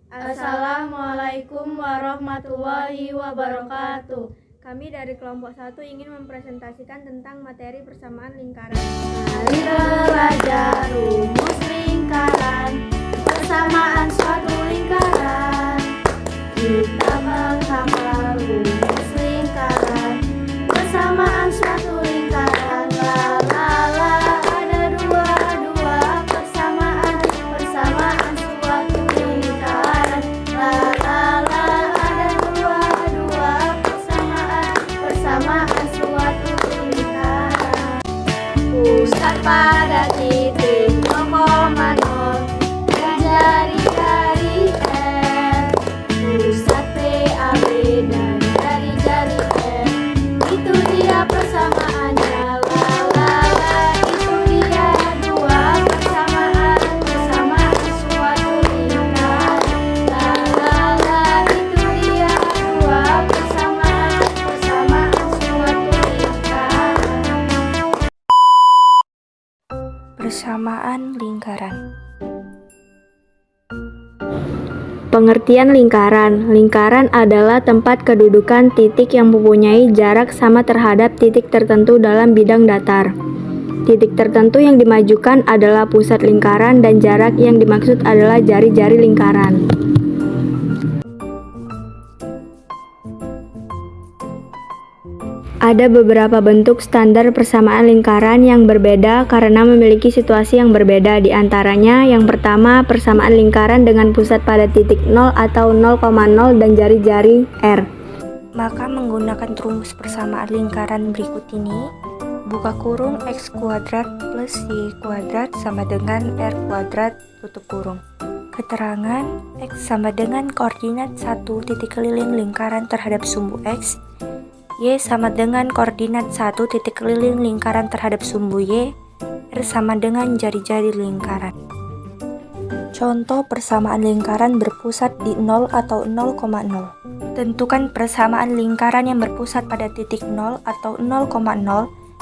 Assalamualaikum warahmatullahi wabarakatuh. Kami dari kelompok 1 ingin mempresentasikan tentang materi persamaan lingkaran. Mari belajar rumus lingkaran, persamaan suatu lingkaran. Kita menghafal rumus lingkaran, persamaan suatu lingkaran. La la la, ada dua persamaan suatu lingkaran. La la la, ada dua persamaan suatu lingkaran. Pusat pada titik 0,0 dan jari-jari R. Pusat PAB dan jari-jari R. Itu dia persamaannya. La la la, itu dia dua persamaan suatu lingkaran. La la la, itu dia dua persamaan suatu lingkaran. Persamaan lingkaran. Pengertian lingkaran. Lingkaran adalah tempat kedudukan titik yang mempunyai jarak sama terhadap titik tertentu dalam bidang datar. Titik tertentu yang dimajukan adalah pusat lingkaran dan jarak yang dimaksud adalah jari-jari lingkaran. Ada beberapa bentuk standar persamaan lingkaran yang berbeda karena memiliki situasi yang berbeda. Di antaranya, yang pertama, persamaan lingkaran dengan pusat pada titik 0 atau 0,0 dan jari-jari R. Maka menggunakan rumus persamaan lingkaran berikut ini, buka kurung x kuadrat plus y kuadrat sama dengan r kuadrat tutup kurung. Keterangan x sama dengan koordinat 1 titik keliling lingkaran terhadap sumbu x, y sama dengan koordinat 1 titik keliling lingkaran terhadap sumbu y, r sama dengan jari-jari lingkaran. Contoh persamaan lingkaran berpusat di 0 atau 0,0. Tentukan persamaan lingkaran yang berpusat pada titik 0 atau 0,0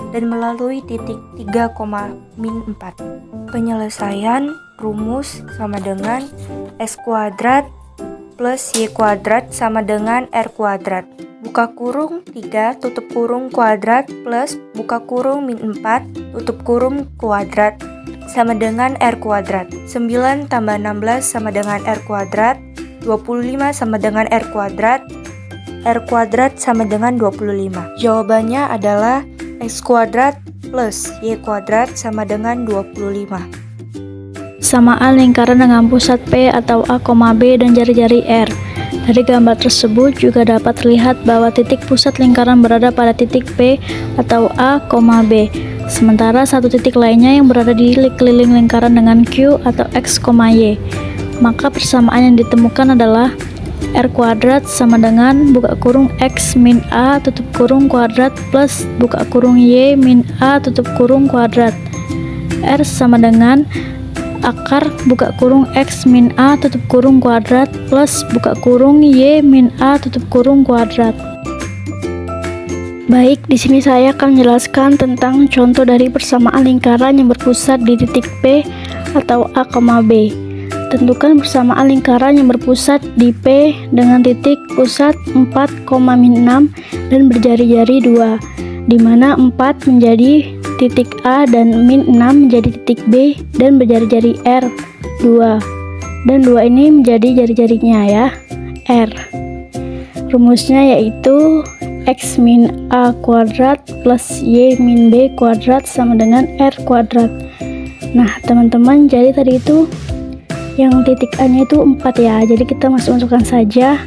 dan melalui titik 3, min 4. Penyelesaian rumus sama dengan x kuadrat plus y kuadrat sama dengan r kuadrat. Buka kurung 3 tutup kurung kuadrat plus buka kurung min 4 tutup kurung kuadrat sama dengan r kuadrat. 9 tambah 16 sama dengan r kuadrat. 25 sama dengan r kuadrat sama dengan 25. Jawabannya adalah x kuadrat plus y kuadrat sama dengan 25. Persamaan lingkaran dengan pusat P atau A, B dan jari-jari R. Dari gambar tersebut juga dapat terlihat bahwa titik pusat lingkaran berada pada titik P atau A, B. Sementara satu titik lainnya yang berada di keliling lingkaran dengan Q atau X, Y. Maka persamaan yang ditemukan adalah R kuadrat sama dengan buka kurung X min A tutup kurung kuadrat plus buka kurung Y min A tutup kurung kuadrat. R sama dengan akar buka kurung X min A tutup kurung kuadrat plus buka kurung Y min A tutup kurung kuadrat. Baik, di sini saya akan menjelaskan tentang contoh dari persamaan lingkaran yang berpusat di titik P atau A, B. Tentukan persamaan lingkaran yang berpusat di P dengan titik pusat 4, min 6 dan berjari-jari 2, di mana 4 menjadi titik A dan min 6 menjadi titik B dan berjari-jari R 2 dan 2 ini menjadi jari-jarinya ya, R. Rumusnya yaitu X min A kuadrat plus Y min B kuadrat sama dengan R kuadrat. Nah teman-teman, jadi tadi itu yang titik A nya itu 4 ya, jadi kita masukkan saja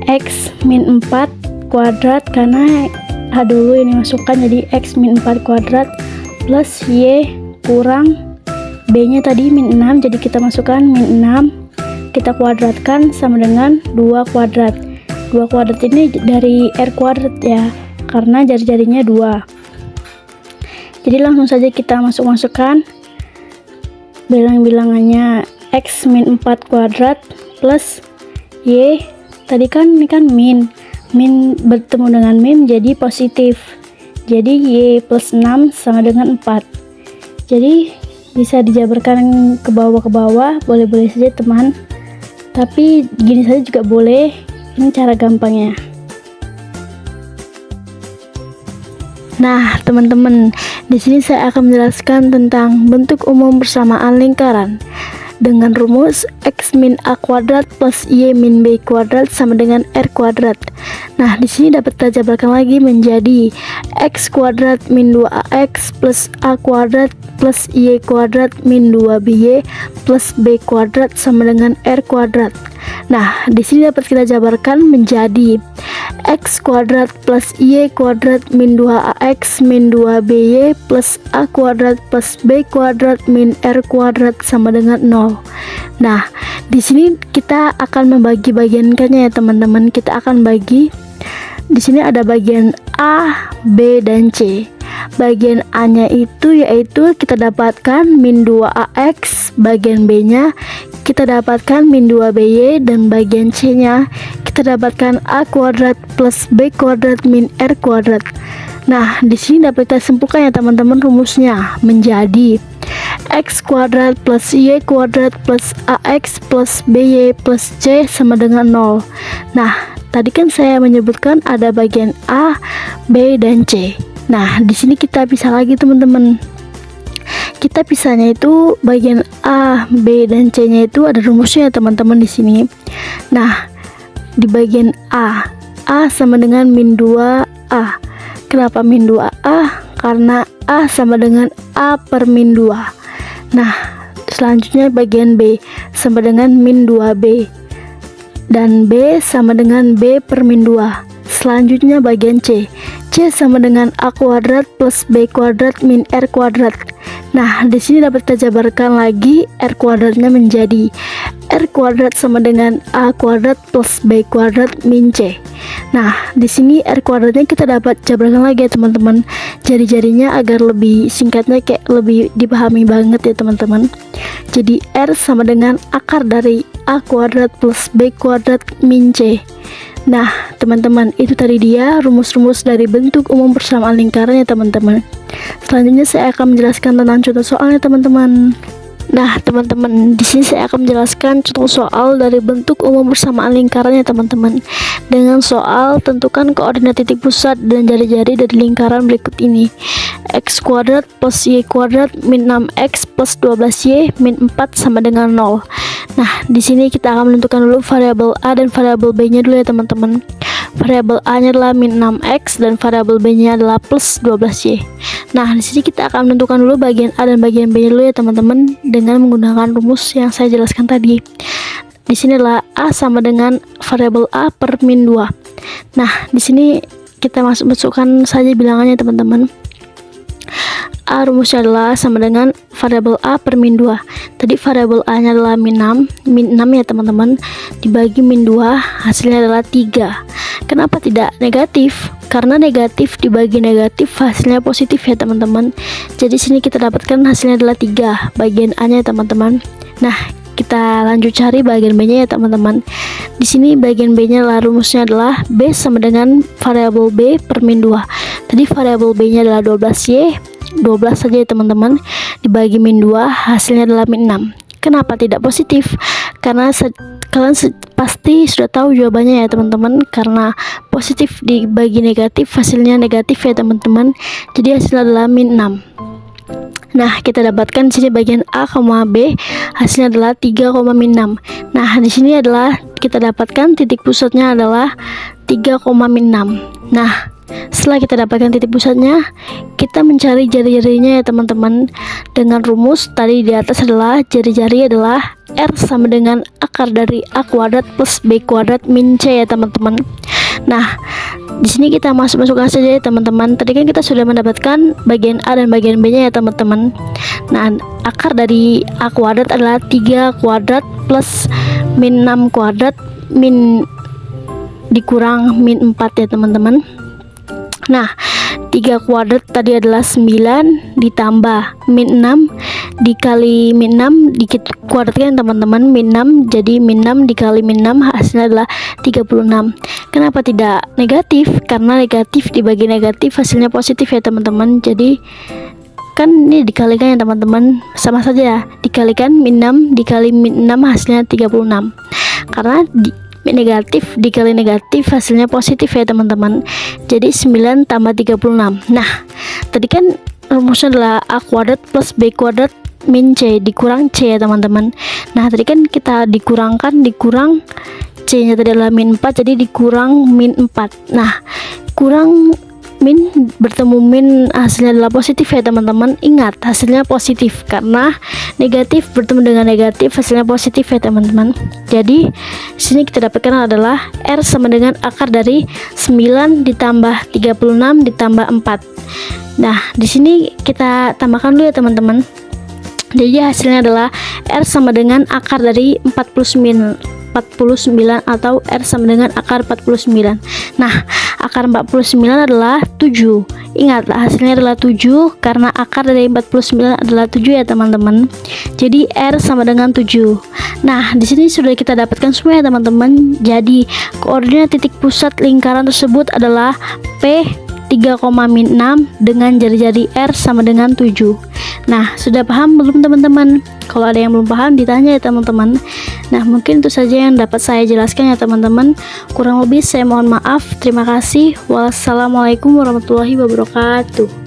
X min 4 kuadrat karena A dulu ini masukkan, jadi X min 4 kuadrat plus Y kurang B nya tadi min 6, jadi kita masukkan min 6 kita kuadratkan sama dengan 2 kuadrat. 2 kuadrat ini dari R kuadrat ya, karena jari-jarinya 2. Jadi langsung saja kita masukkan bilangannya. X min 4 kuadrat plus Y tadi kan ini kan min bertemu dengan min jadi positif, jadi Y plus 6 sama dengan 4. Jadi bisa dijabarkan ke bawah boleh-boleh saja teman, Tapi gini saja juga boleh. Ini cara gampangnya. Nah, teman-teman, di sini saya akan menjelaskan tentang bentuk umum persamaan lingkaran dengan rumus x min a kuadrat plus y min b kuadrat sama dengan r kuadrat. Nah, di sini dapat kita jabarkan lagi menjadi x kuadrat min 2ax plus a kuadrat plus y kuadrat min 2by plus b kuadrat sama dengan r kuadrat. Nah, di sini dapat kita jabarkan menjadi x kuadrat plus y kuadrat min 2ax min 2by plus a kuadrat plus b kuadrat min r kuadrat sama dengan 0. Nah, di sini kita akan membagi-bagiankannya ya teman-teman. Kita akan bagi. Di sini ada bagian A, B, dan C. Bagian A-nya itu yaitu kita dapatkan min 2ax, bagian B-nya kita dapatkan min 2by, dan bagian C-nya kita dapatkan a kuadrat plus b kuadrat min r kuadrat. Nah, di sini dapat kita simpulkan ya teman-teman rumusnya menjadi x kuadrat plus y kuadrat plus ax plus by plus c sama dengan 0. Nah, tadi kan saya menyebutkan ada bagian A, B, dan C. Nah, di sini kita pisah lagi teman-teman. Kita pisahnya itu bagian A, B, dan C-nya itu ada rumusnya ya teman-teman di sini. Nah, di bagian A sama dengan min 2A. Kenapa min 2A? Karena A sama dengan A per min 2. Nah, selanjutnya bagian B sama dengan min 2B. Dan B sama dengan B per min 2. Selanjutnya bagian C sama dengan a kuadrat plus b kuadrat min r kuadrat. Nah, di sini dapat kita jabarkan lagi r kuadratnya menjadi r kuadrat sama dengan a kuadrat plus b kuadrat min c. Nah, di sini r kuadratnya kita dapat jabarkan lagi ya teman-teman. Jari-jarinya agar lebih singkatnya kayak lebih dipahami banget ya teman-teman. Jadi r sama dengan akar dari a kuadrat plus b kuadrat min c. Nah, teman-teman, itu tadi dia rumus-rumus dari bentuk umum persamaan lingkaran ya teman-teman. Selanjutnya saya akan menjelaskan tentang contoh soalnya teman-teman. Nah, teman-teman, di sini saya akan menjelaskan contoh soal dari bentuk umum persamaan lingkaran ya teman-teman. Dengan soal tentukan koordinat titik pusat dan jari-jari dari lingkaran berikut ini. X kuadrat plus y kuadrat min 6x plus 12y min 4 sama dengan 0. Nah, di sini kita akan menentukan dulu variabel a dan variabel b-nya dulu ya teman-teman. Variabel a-nya adalah min 6x dan variabel b-nya adalah plus 12y. Nah, di sini kita akan menentukan dulu bagian a dan bagian b-nya dulu ya teman-teman dengan menggunakan rumus yang saya jelaskan tadi. Di sini adalah a sama dengan variabel a per min 2. Nah, di sini kita masukkan saja bilangannya teman-teman. A rumusnya adalah sama dengan variabel a per min 2. Tadi variabel a nya adalah min 6 ya teman-teman, dibagi min 2 hasilnya adalah 3. Kenapa tidak negatif? Karena negatif dibagi negatif hasilnya positif ya teman-teman. Jadi sini kita dapatkan hasilnya adalah 3 bagian a nya ya teman-teman. Nah, kita lanjut cari bagian b nya ya teman-teman. Di sini bagian b nya adalah rumusnya adalah b sama dengan variabel b per min 2. Tadi variabel b nya adalah 12y, 12 saja ya teman-teman, dibagi min 2 hasilnya adalah min 6. Kenapa tidak positif? Karena kalian pasti sudah tahu jawabannya ya teman-teman. Karena positif dibagi negatif hasilnya negatif ya teman-teman. Jadi hasilnya adalah min 6. Nah, kita dapatkan di sini bagian a, b hasilnya adalah 3, min 6. Nah, di sini adalah kita dapatkan titik pusatnya adalah 3, min 6. Nah, setelah kita dapatkan titik pusatnya, kita mencari jari-jarinya ya teman-teman. Dengan rumus tadi di atas adalah jari-jari adalah r sama dengan akar dari a kuadrat plus b kuadrat min c ya teman-teman. Nah, di sini kita masukkan saja ya teman-teman. Tadi kan kita sudah mendapatkan bagian a dan bagian b-nya ya teman-teman. Nah, akar dari a kuadrat adalah 3 kuadrat plus min 6 kuadrat min dikurang min 4 ya teman-teman. Nah, 3 kuadrat tadi adalah 9 ditambah min 6 dikali min 6 dikit kuadratkan teman-teman, min 6 jadi min 6 dikali min 6 hasilnya adalah 36. Kenapa tidak negatif? Karena negatif dibagi negatif hasilnya positif ya teman-teman. Jadi kan ini dikalikan ya teman-teman, sama saja ya, dikalikan min 6 dikali min 6 hasilnya 36. karena negatif dikali negatif hasilnya positif ya teman-teman. Jadi 9 tambah 36. Nah, tadi kan rumusnya adalah A kuadrat plus B kuadrat min C dikurang C ya teman-teman. Nah, tadi kan kita dikurang C nya tadi adalah min 4, jadi dikurang min 4. Nah, kurang min bertemu min hasilnya adalah positif ya teman-teman. Ingat, hasilnya positif karena negatif bertemu dengan negatif hasilnya positif ya teman-teman. Jadi sini kita dapatkan adalah R sama dengan akar dari 9 ditambah 36 ditambah 4. Nah, di sini kita tambahkan dulu ya teman-teman. Jadi hasilnya adalah R sama dengan akar dari 49 atau R sama dengan akar 49. Nah, akar 49 adalah 7. Ingatlah hasilnya adalah 7 karena akar dari 49 adalah 7 ya teman-teman. Jadi R sama dengan 7. Nah, di sini sudah kita dapatkan semua ya teman-teman. Jadi koordinat titik pusat lingkaran tersebut adalah P 3,6 dengan jari-jari R sama dengan 7. Nah, sudah paham belum teman-teman? Kalau ada yang belum paham ditanya ya teman-teman. Nah, mungkin itu saja yang dapat saya jelaskan ya teman-teman. Kurang lebih saya mohon maaf. Terima kasih. Wassalamualaikum warahmatullahi wabarakatuh.